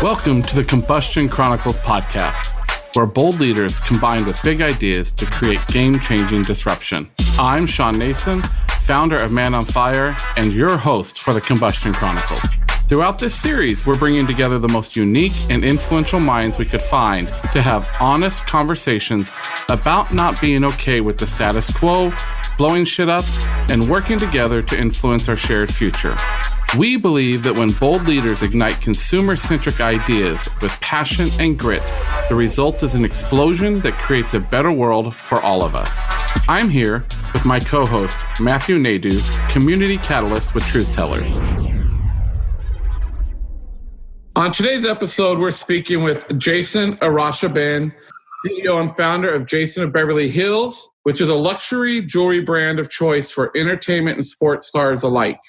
Welcome to the Combustion Chronicles podcast, where bold leaders combine with big ideas to create game-changing disruption. I'm Sean Nason, founder of Man on Fire, and your host for the Combustion Chronicles. Throughout this series, we're bringing together the most unique and influential minds we could find to have honest conversations about not being okay with the status quo, blowing shit up, and working together to influence our shared future. We believe that when bold leaders ignite consumer-centric ideas with passion and grit, the result is an explosion that creates a better world for all of us. I'm here with my co-host, Matthew Nadeau, community catalyst with Truth Tellers. On today's episode, we're speaking with Jason Arasheben, CEO and founder of Jason of Beverly Hills, which is a luxury jewelry brand of choice for entertainment and sports stars alike.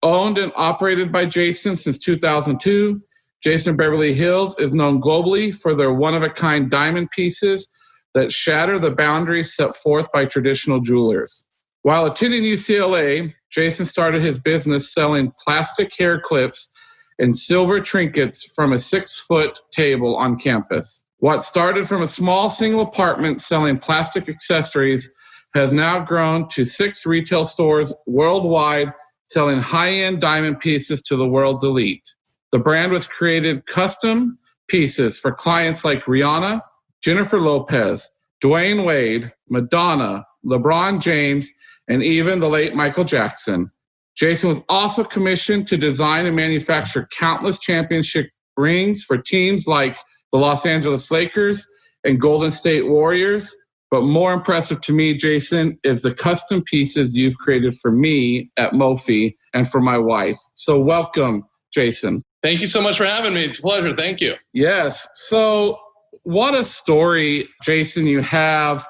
Owned and operated by Jason since 2002, Jason Beverly Hills is known globally for their one-of-a-kind diamond pieces that shatter the boundaries set forth by traditional jewelers. While attending UCLA, Jason started his business selling plastic hair clips and silver trinkets from a 6-foot table on campus. What started from a small single apartment selling plastic accessories has now grown to 6 retail stores worldwide selling high-end diamond pieces to the world's elite. The brand was created custom pieces for clients like Rihanna, Jennifer Lopez, Dwayne Wade, Madonna, LeBron James, and even the late Michael Jackson. Jason was also commissioned to design and manufacture countless championship rings for teams like the Los Angeles Lakers and Golden State Warriors. But more impressive to me, Jason, is the custom pieces you've created for me at Mophie and for my wife. So welcome, Jason. Thank you so much for having me. It's a pleasure. Thank you. Yes. So what a story, Jason, you have.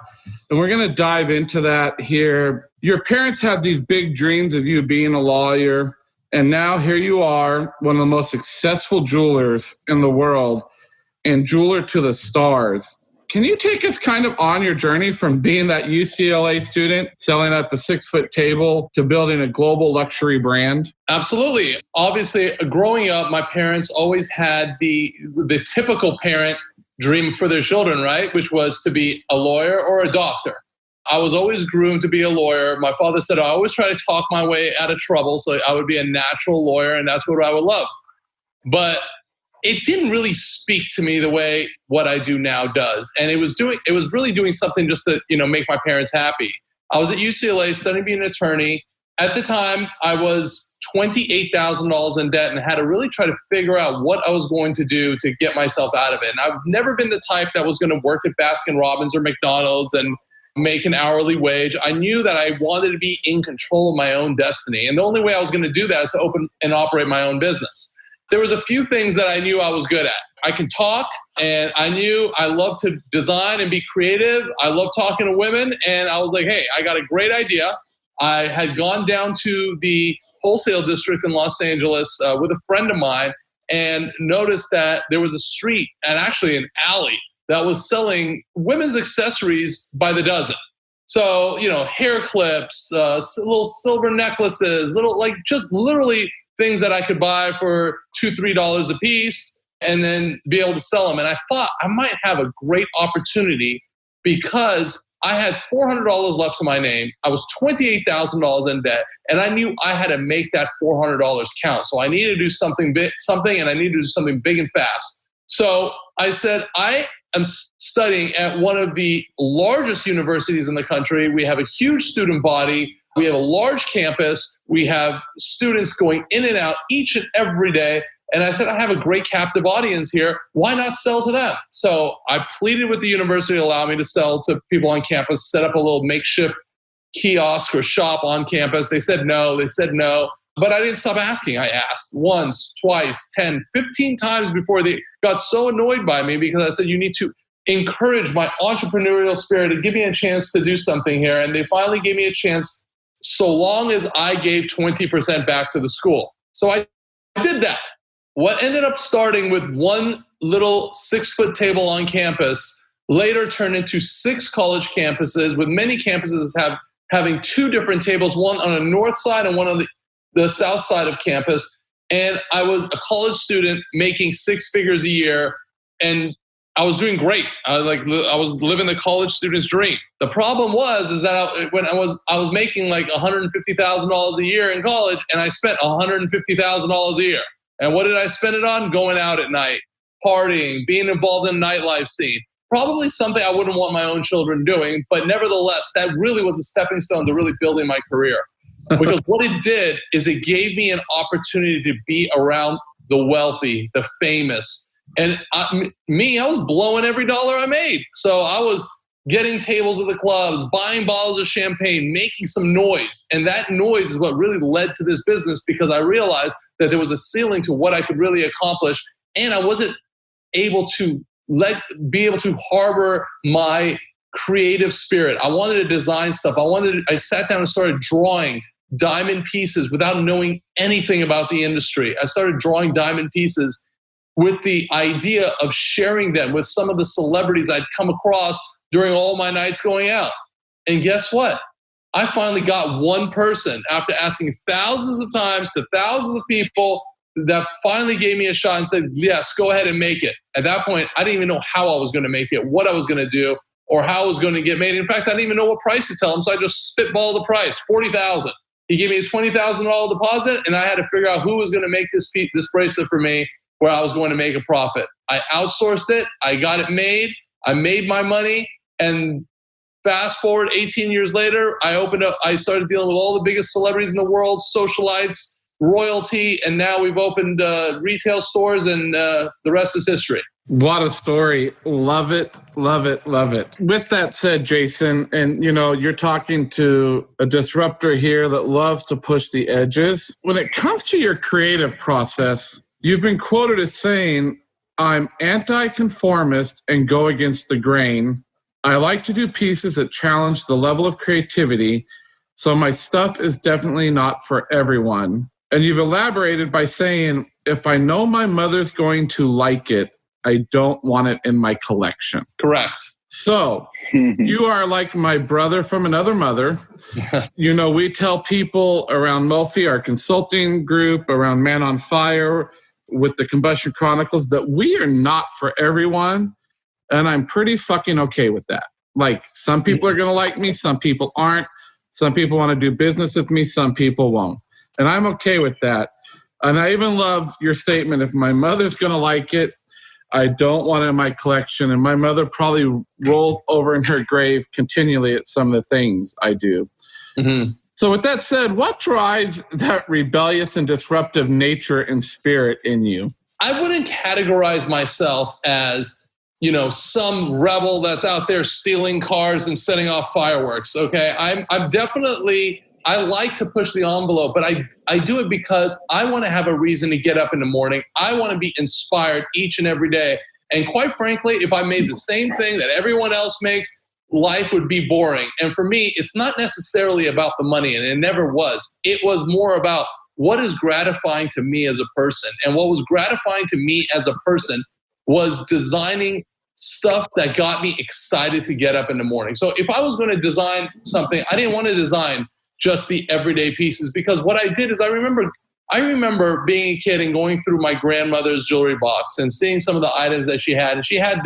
And we're going to dive into that here. Your parents had these big dreams of you being a lawyer. And now here you are, one of the most successful jewelers in the world and jeweler to the stars. Can you take us kind of on your journey from being that UCLA student selling at the 6-foot table to building a global luxury brand? Absolutely. Obviously, growing up, my parents always had the typical parent dream for their children, right? Which was to be a lawyer or a doctor. I was always groomed to be a lawyer. My father said I always try to talk my way out of trouble, so I would be a natural lawyer, and that's what I would love. But it didn't really speak to me the way what I do now does. And it was really doing something just to, make my parents happy. I was at UCLA studying being an attorney. At the time, I was $28,000 in debt and had to really try to figure out what I was going to do to get myself out of it. And I've never been the type that was going to work at Baskin-Robbins or McDonald's and make an hourly wage. I knew that I wanted to be in control of my own destiny. And the only way I was going to do that is to open and operate my own business. There was a few things that I knew I was good at. I can talk, and I knew I love to design and be creative. I love talking to women, and I was like, hey, I got a great idea. I had gone down to the wholesale district in Los Angeles with a friend of mine and noticed that there was a street and actually an alley that was selling women's accessories by the dozen. So, hair clips, little silver necklaces, just literally things that I could buy for $2, $3 a piece and then be able to sell them. And I thought I might have a great opportunity because I had $400 left to my name. I was $28,000 in debt, and I knew I had to make that $400 count. So I needed to do something, and I needed to do something big and fast. So I said, I am studying at one of the largest universities in the country. We have a huge student body. We have a large campus. We have students going in and out each and every day. And I said, I have a great captive audience here. Why not sell to them? So I pleaded with the university to allow me to sell to people on campus, set up a little makeshift kiosk or shop on campus. They said no. But I didn't stop asking. I asked once, twice, 10, 15 times before they got so annoyed by me because I said, you need to encourage my entrepreneurial spirit and give me a chance to do something here. And they finally gave me a chance so long as I gave 20% back to the school. So I did that. What ended up starting with one little 6-foot table on campus later turned into 6 college campuses, with many campuses having 2 different tables, one on the north side and one on the south side of campus. And I was a college student making six figures a year, and I was doing great. I was living the college student's dream. The problem is that I was making like $150,000 a year in college, and I spent $150,000 a year. And what did I spend it on? Going out at night, partying, being involved in the nightlife scene. Probably something I wouldn't want my own children doing, but nevertheless, that really was a stepping stone to really building my career. Because what it did is it gave me an opportunity to be around the wealthy, the famous. And I was blowing every dollar I made. So I was getting tables at the clubs, buying bottles of champagne, making some noise. And that noise is what really led to this business, because I realized that there was a ceiling to what I could really accomplish. And I wasn't able to be able to harbor my creative spirit. I wanted to design stuff. I sat down and started drawing diamond pieces without knowing anything about the industry. I started drawing diamond pieces with the idea of sharing them with some of the celebrities I'd come across during all my nights going out. And guess what? I finally got one person, after asking thousands of times to thousands of people, that finally gave me a shot and said, yes, go ahead and make it. At that point, I didn't even know how I was going to make it, what I was going to do, or how it was going to get made. In fact, I didn't even know what price to tell him, so I just spitballed the price, $40,000. He gave me a $20,000 deposit, and I had to figure out who was going to make this bracelet for me, where I was going to make a profit. I outsourced it. I got it made. I made my money. And fast forward 18 years later, I started dealing with all the biggest celebrities in the world, socialites, royalty, and now we've opened retail stores, and the rest is history. What a story. Love it, love it, love it. With that said, Jason, and you're talking to a disruptor here that loves to push the edges. When it comes to your creative process, you've been quoted as saying, I'm anti-conformist and go against the grain. I like to do pieces that challenge the level of creativity, so my stuff is definitely not for everyone. And you've elaborated by saying, if I know my mother's going to like it, I don't want it in my collection. Correct. So you are like my brother from another mother. We tell people around Mophie, our consulting group, around Man on Fire, with the Combustion Chronicles, that we are not for everyone. And I'm pretty fucking okay with that. Like, some people are going to like me, some people aren't. Some people want to do business with me, some people won't. And I'm okay with that. And I even love your statement, if my mother's going to like it, I don't want it in my collection. And my mother probably rolls over in her grave continually at some of the things I do. Mm-hmm. So with that said, what drives that rebellious and disruptive nature and spirit in you? I wouldn't categorize myself as, some rebel that's out there stealing cars and setting off fireworks. Okay. I'm definitely, I like to push the envelope, but I do it because I want to have a reason to get up in the morning. I want to be inspired each and every day. And quite frankly, if I made the same thing that everyone else makes, life would be boring. And for me, it's not necessarily about the money, and it never was. It was more about what is gratifying to me as a person. And what was gratifying to me as a person was designing stuff that got me excited to get up in the morning. So if I was going to design something, I didn't want to design just the everyday pieces, because what I did is I remember being a kid and going through my grandmother's jewelry box and seeing some of the items that she had. And she had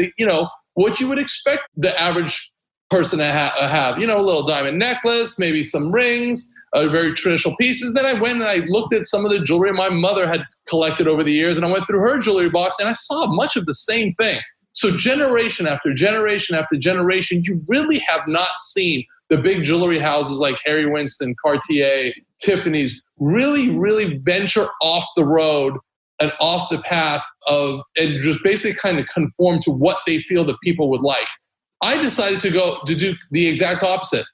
what you would expect the average person to have, a little diamond necklace, maybe some rings, very traditional pieces. Then I went and I looked at some of the jewelry my mother had collected over the years, and I went through her jewelry box and I saw much of the same thing. So generation after generation after generation, you really have not seen the big jewelry houses like Harry Winston, Cartier, Tiffany's really, really venture off the road and off the path and just basically kind of conform to what they feel the people would like. I decided to do the exact opposite.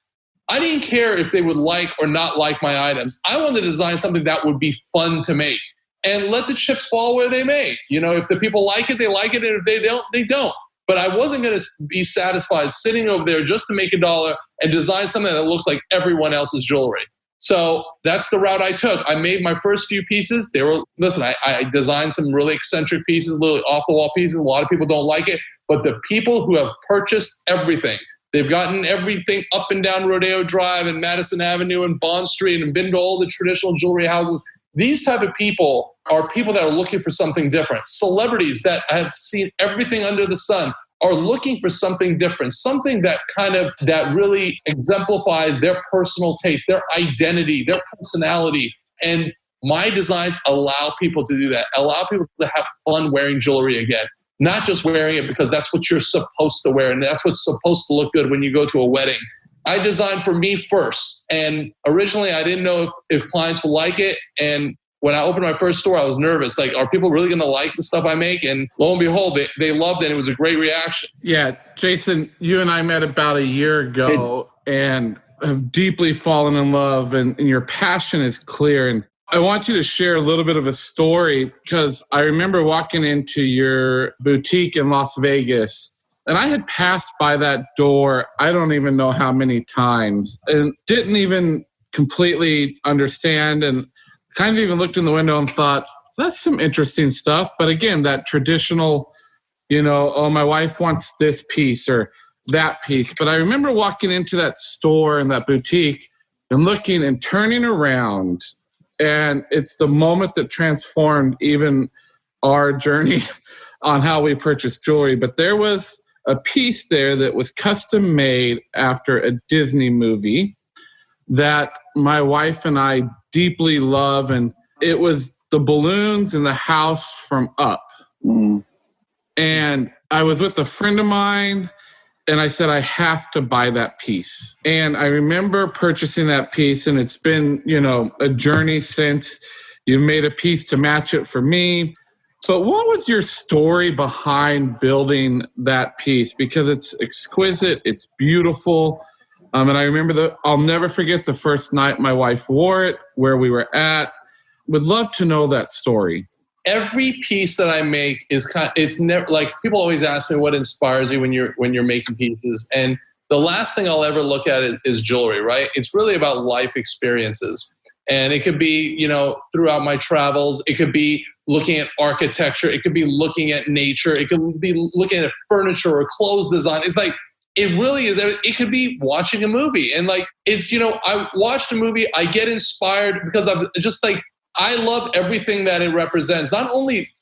I didn't care if they would like or not like my items. I wanted to design something that would be fun to make and let the chips fall where they may. If the people like it, they like it. And if they don't, they don't. But I wasn't going to be satisfied sitting over there just to make $1 and design something that looks like everyone else's jewelry. So that's the route I took. I made my first few pieces. I designed some really eccentric pieces, little off-the-wall pieces. A lot of people don't like it. But the people who have purchased everything, they've gotten everything up and down Rodeo Drive and Madison Avenue and Bond Street and been to all the traditional jewelry houses. These type of people are people that are looking for something different. Celebrities that have seen everything under the sun are looking for something different, something that that really exemplifies their personal taste, their identity, their personality. And my designs allow people to do that, allow people to have fun wearing jewelry again, not just wearing it because that's what you're supposed to wear and that's what's supposed to look good when you go to a wedding. I designed for me first. And originally I didn't know if clients would like it. And when I opened my first store, I was nervous. Like, are people really going to like the stuff I make? And lo and behold, they loved it. It was a great reaction. Yeah. Jason, you and I met about a year ago and have deeply fallen in love, and your passion is clear. And I want you to share a little bit of a story, because I remember walking into your boutique in Las Vegas, and I had passed by that door, I don't even know how many times, and didn't even completely understand, and kind of even looked in the window and thought, that's some interesting stuff. But again, that traditional, oh, my wife wants this piece or that piece. But I remember walking into that store and that boutique and looking and turning around, and it's the moment that transformed even our journey on how we purchase jewelry. But there was a piece there that was custom made after a Disney movie that my wife and I deeply love. And it was the balloons in the house from Up. Mm. And I was with a friend of mine, and I said, I have to buy that piece. And I remember purchasing that piece, and it's been, a journey since. You've made a piece to match it for me. But what was your story behind building that piece? Because it's exquisite, it's beautiful. And I remember I'll never forget the first night my wife wore it, where we were at. Would love to know that story. Every piece that I make it's never like, people always ask me what inspires you when you're making pieces. And the last thing I'll ever look at is jewelry, right? It's really about life experiences. And it could be, throughout my travels, it could be looking at architecture. It could be looking at nature. It could be looking at furniture or clothes design. It's like, it really is. It could be watching a movie. And I watched a movie, I get inspired because I love everything that it represents.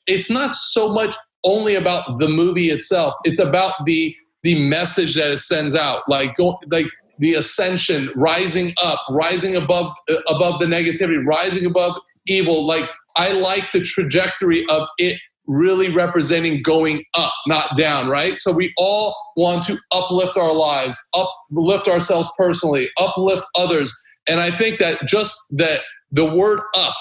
It's not so much only about the movie itself. It's about the message that it sends out, like the ascension, rising up, rising above the negativity, rising above evil. Like, I like the trajectory of it really representing going up, not down, right? So we all want to uplift our lives, uplift ourselves personally, uplift others. And I think that just that the word up,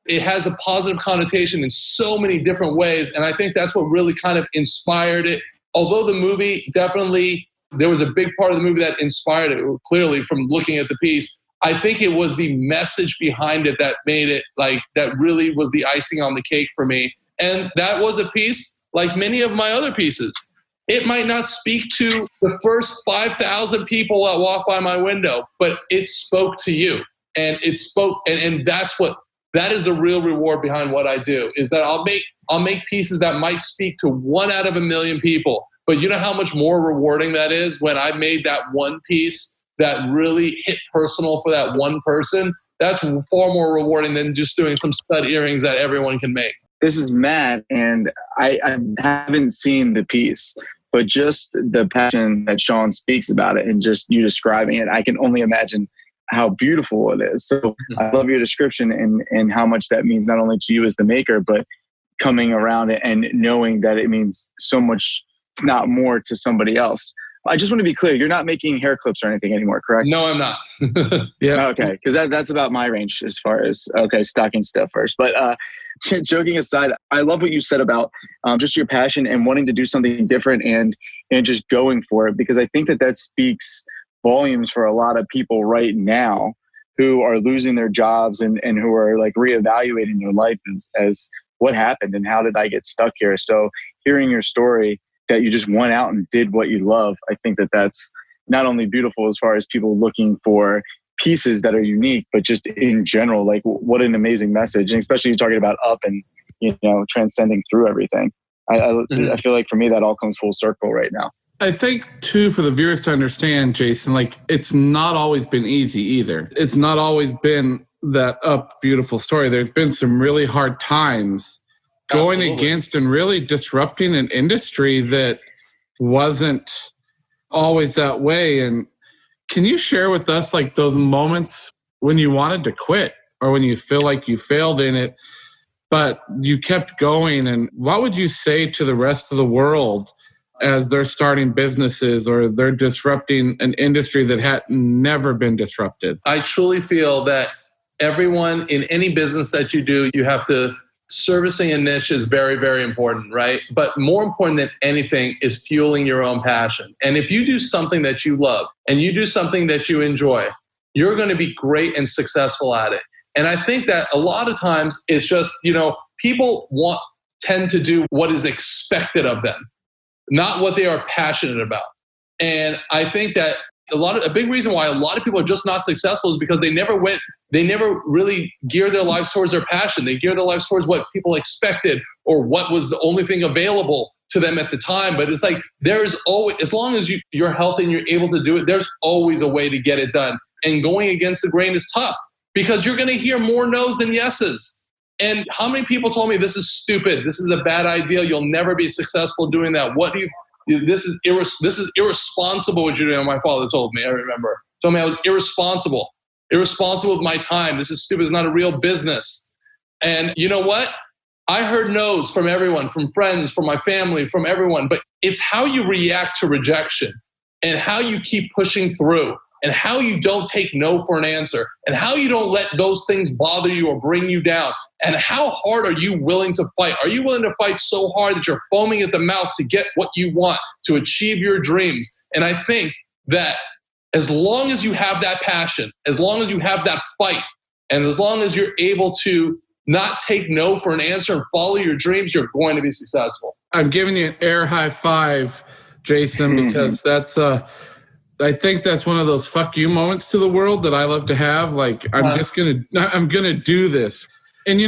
it has a positive connotation in so many different ways. And I think that's what really kind of inspired it. Although the movie definitely, there was a big part of the movie that inspired it, clearly from looking at the piece. I think it was the message behind it that made it, that really was the icing on the cake for me. And that was a piece, like many of my other pieces. It might not speak to the first 5,000 people that walk by my window, but it spoke to you. And it spoke, and that is the real reward behind what I do, is that I'll make pieces that might speak to 1 out of 1 million people. But you know how much more rewarding that is when I made that one piece that really hit personal for that one person? That's far more rewarding than just doing some stud earrings that everyone can make. This is Matt, and I haven't seen the piece, but just the passion that Sean speaks about it and just you describing it, I can only imagine how beautiful it is. So I love your description and how much that means not only to you as the maker, but coming around it and knowing that it means so much, not more, to somebody else. I just want to be clear, you're not making hair clips or anything anymore, correct? No, I'm not. Yeah. Okay, because that's about my range as far as, stocking stuff first. But joking aside, I love what you said about just your passion and wanting to do something different and just going for it, because I think that speaks volumes for a lot of people right now who are losing their jobs and who are reevaluating their life as what happened and how did I get stuck here? So hearing your story that you just went out and did what you love, I think that's not only beautiful as far as people looking for pieces that are unique, but just in general, what an amazing message. And especially you're talking about up and, transcending through everything. I feel like for me, that all comes full circle right now. I think, too, for the viewers to understand, Jason, it's not always been easy either. It's not always been that up beautiful story, there's been some really hard times going against and really disrupting an industry that wasn't always that way. And can you share with us like those moments when you wanted to quit or when you feel like you failed in it, but you kept going? And what would you say to the rest of the world as they're starting businesses or they're disrupting an industry that had never been disrupted? I truly feel that everyone in any business that you do, you have to servicing a niche is very, very important, right? But more important than anything is fueling your own passion. And if you do something that you love and you do something that you enjoy, you're going to be great and successful at it. And I think that a lot of times it's just, people tend to do what is expected of them, not what they are passionate about. And I think that a big reason why a lot of people are just not successful is because they never really geared their lives towards their passion. They geared their lives towards what people expected or what was the only thing available to them at the time. But it's like, there's always, as long as you're healthy and you're able to do it, there's always a way to get it done. And going against the grain is tough because you're going to hear more no's than yeses. And how many people told me this is stupid? This is a bad idea. You'll never be successful doing that. This is irresponsible what you're doing. My father told me, I remember. Told me I was irresponsible with my time. This is stupid. It's not a real business. And you know what? I heard no's from everyone, from friends, from my family, from everyone. But it's how you react to rejection and how you keep pushing through and how you don't take no for an answer and how you don't let those things bother you or bring you down. And how hard are you willing to fight? Are you willing to fight so hard that you're foaming at the mouth to get what you want, to achieve your dreams? And I think that as long as you have that passion, as long as you have that fight, and as long as you're able to not take no for an answer and follow your dreams, you're going to be successful. I'm giving you an air high five, Jason, because I think that's one of those fuck you moments to the world that I love to have. Like, I'm going to do this. And,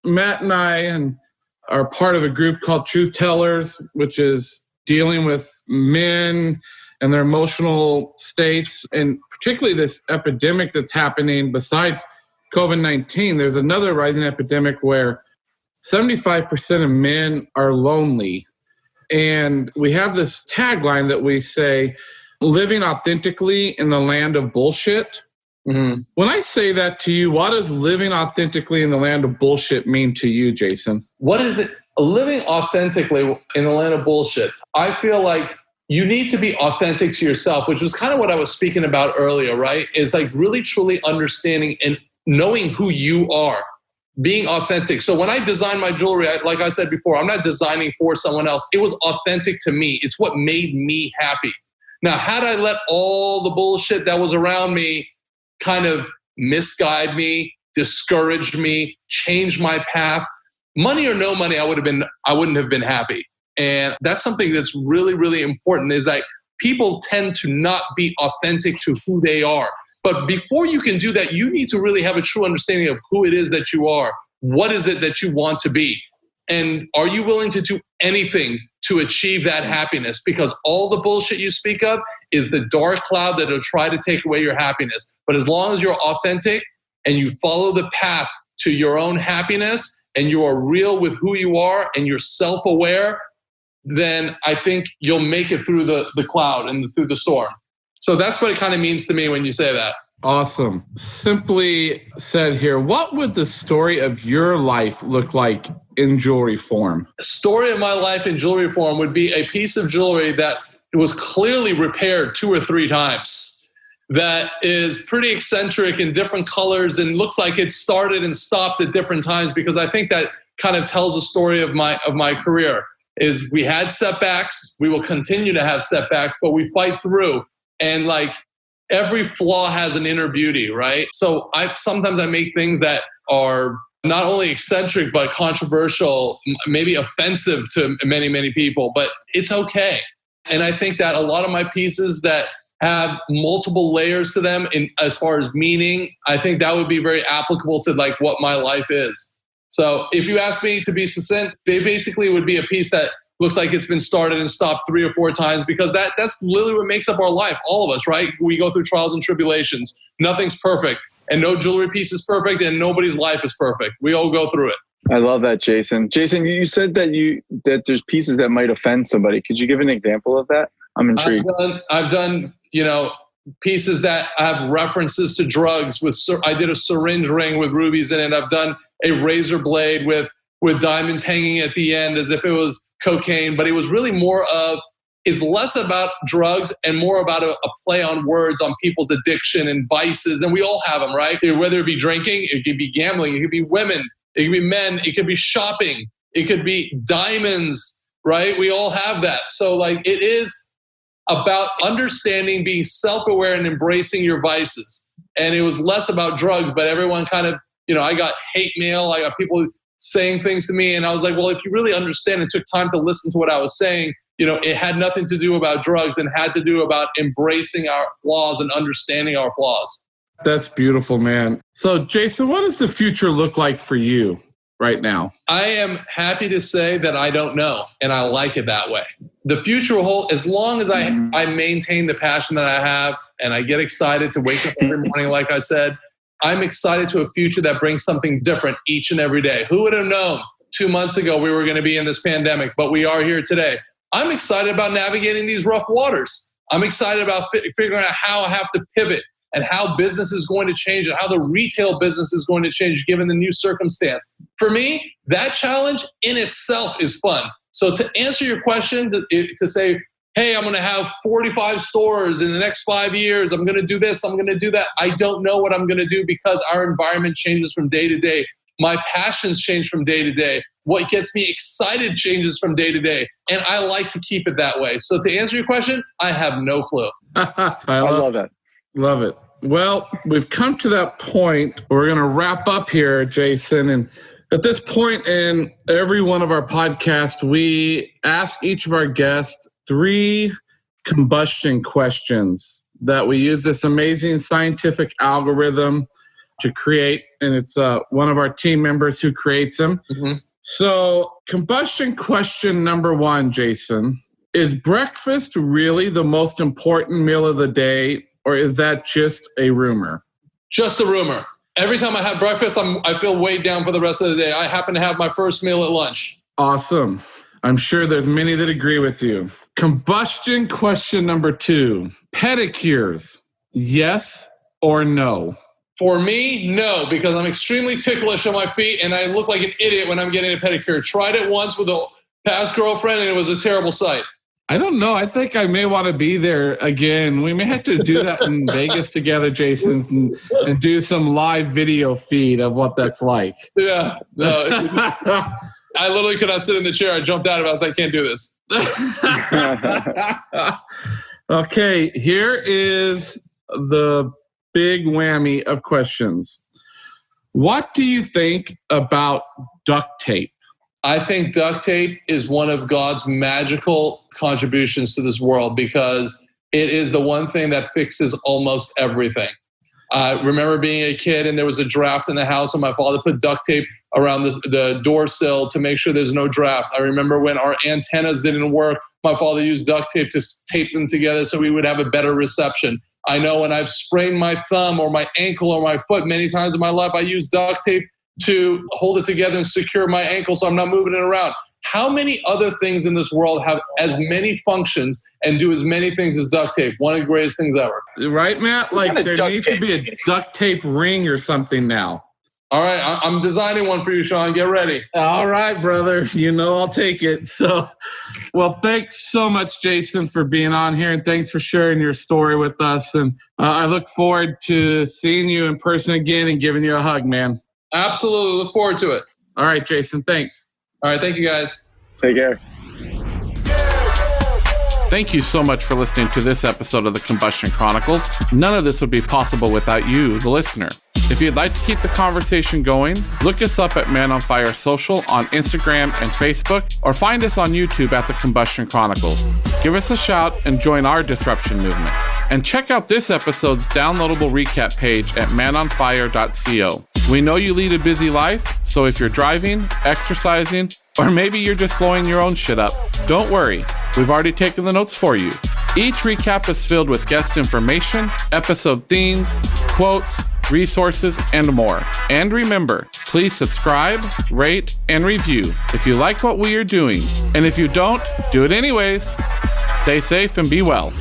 Matt and I are part of a group called Truth Tellers, which is dealing with men and their emotional states, and particularly this epidemic that's happening besides COVID-19. There's another rising epidemic where 75% of men are lonely. And we have this tagline that we say, living authentically in the land of bullshit. Mm-hmm. When I say that to you, what does living authentically in the land of bullshit mean to you, Jason? What is it? Living authentically in the land of bullshit. I feel like you need to be authentic to yourself, which was kind of what I was speaking about earlier, right? Is like really, truly understanding and knowing who you are, being authentic. So when I design my jewelry, like I said before, I'm not designing for someone else. It was authentic to me. It's what made me happy. Now, had I let all the bullshit that was around me kind of misguide me, discourage me, change my path, money or no money, I wouldn't have been happy. And that's something that's really, really important, is that people tend to not be authentic to who they are. But before you can do that, you need to really have a true understanding of who it is that you are. What is it that you want to be? And are you willing to do anything to achieve that happiness? Because all the bullshit you speak of is the dark cloud that will try to take away your happiness. But as long as you're authentic and you follow the path to your own happiness and you are real with who you are and you're self-aware, then I think you'll make it through the cloud and through the storm. So that's what it kind of means to me when you say that. Awesome. Simply said here, what would the story of your life look like in jewelry form? The story of my life in jewelry form would be a piece of jewelry that was clearly repaired 2 or 3 times, that is pretty eccentric in different colors and looks like it started and stopped at different times, because I think that kind of tells a story of my career. Is we had setbacks, we will continue to have setbacks, but we fight through. And like every flaw has an inner beauty, right? So sometimes I make things that are not only eccentric, but controversial, maybe offensive to many, many people, but it's okay. And I think that a lot of my pieces that have multiple layers to them in as far as meaning, I think that would be very applicable to like what my life is. So if you ask me to be succinct, they basically would be a piece that looks like it's been started and stopped 3 or 4 times, because that's literally what makes up our life, all of us, right? We go through trials and tribulations. Nothing's perfect. and no jewelry piece is perfect, and nobody's life is perfect. We all go through it. I love that, Jason. Jason, you said that there's pieces that might offend somebody. Could you give an example of that? I'm intrigued. I've done, pieces that have references to drugs. I did a syringe ring with rubies in it. I've done a razor blade with diamonds hanging at the end as if it was cocaine, but it was really it's less about drugs and more about a play on words on people's addiction and vices. And we all have them, right? Whether it be drinking, it could be gambling, it could be women, it could be men, it could be shopping, it could be diamonds, right? We all have that. So it is about understanding, being self-aware and embracing your vices. And it was less about drugs, but everyone kind of, I got hate mail. I got people saying things to me. And I was like, well, if you really understand and took time to listen to what I was saying, it had nothing to do about drugs and had to do about embracing our flaws and understanding our flaws. That's beautiful, man. So, Jason, what does the future look like for you right now? I am happy to say that I don't know, and I like it that way. The future will hold, as long as I maintain the passion that I have and I get excited to wake up every morning, like I said, I'm excited to a future that brings something different each and every day. Who would have known 2 months ago we were going to be in this pandemic, but we are here today. I'm excited about navigating these rough waters. I'm excited about figuring out how I have to pivot and how business is going to change and how the retail business is going to change given the new circumstance. For me, that challenge in itself is fun. So to answer your question, to say, hey, I'm going to have 45 stores in the next 5 years. I'm going to do this. I'm going to do that. I don't know what I'm going to do because our environment changes from day to day. My passions change from day to day. What gets me excited changes from day to day. And I like to keep it that way. So to answer your question, I have no clue. I love that. Love it. Well, we've come to that point. We're going to wrap up here, Jason. And at this point in every one of our podcasts, we ask each of our guests 3 combustion questions that we use this amazing scientific algorithm to create. And it's one of our team members who creates them. Mm-hmm. So combustion question number 1, Jason, is breakfast really the most important meal of the day, or is that just a rumor? Just a rumor. Every time I have breakfast, I feel weighed down for the rest of the day. I happen to have my first meal at lunch. Awesome. I'm sure there's many that agree with you. Combustion question number 2, pedicures, yes or no? For me, no, because I'm extremely ticklish on my feet and I look like an idiot when I'm getting a pedicure. Tried it once with a past girlfriend and it was a terrible sight. I don't know. I think I may want to be there again. We may have to do that in Vegas together, Jason, and do some live video feed of what that's like. Yeah. No, I literally could not sit in the chair. I jumped out of it. I was like, I can't do this. Okay, here is the big whammy of questions. What do you think about duct tape? I think duct tape is one of God's magical contributions to this world because it is the one thing that fixes almost everything. I remember being a kid and there was a draft in the house and my father put duct tape around the door sill to make sure there's no draft. I remember when our antennas didn't work, my father used duct tape to tape them together so we would have a better reception. I know when I've sprained my thumb or my ankle or my foot many times in my life, I use duct tape to hold it together and secure my ankle so I'm not moving it around. How many other things in this world have as many functions and do as many things as duct tape? One of the greatest things ever. Right, Matt? Like there needs to be a duct tape ring or something now. All right, I'm designing one for you, Sean. Get ready. All right, brother. You know I'll take it. So, well, thanks so much, Jason, for being on here, and thanks for sharing your story with us. And I look forward to seeing you in person again and giving you a hug, man. Absolutely. Look forward to it. All right, Jason. Thanks. All right. Thank you, guys. Take care. Thank you so much for listening to this episode of the Combustion Chronicles. None of this would be possible without you, the listener. If you'd like to keep the conversation going, look us up at Man on Fire Social on Instagram and Facebook, or find us on YouTube at the Combustion Chronicles. Give us a shout and join our disruption movement. And check out this episode's downloadable recap page at manonfire.co. We know you lead a busy life, so if you're driving, exercising, or maybe you're just blowing your own shit up, don't worry. We've already taken the notes for you. Each recap is filled with guest information, episode themes, quotes, resources, and more. And remember, please subscribe, rate, and review if you like what we are doing. And if you don't, do it anyways. Stay safe and be well.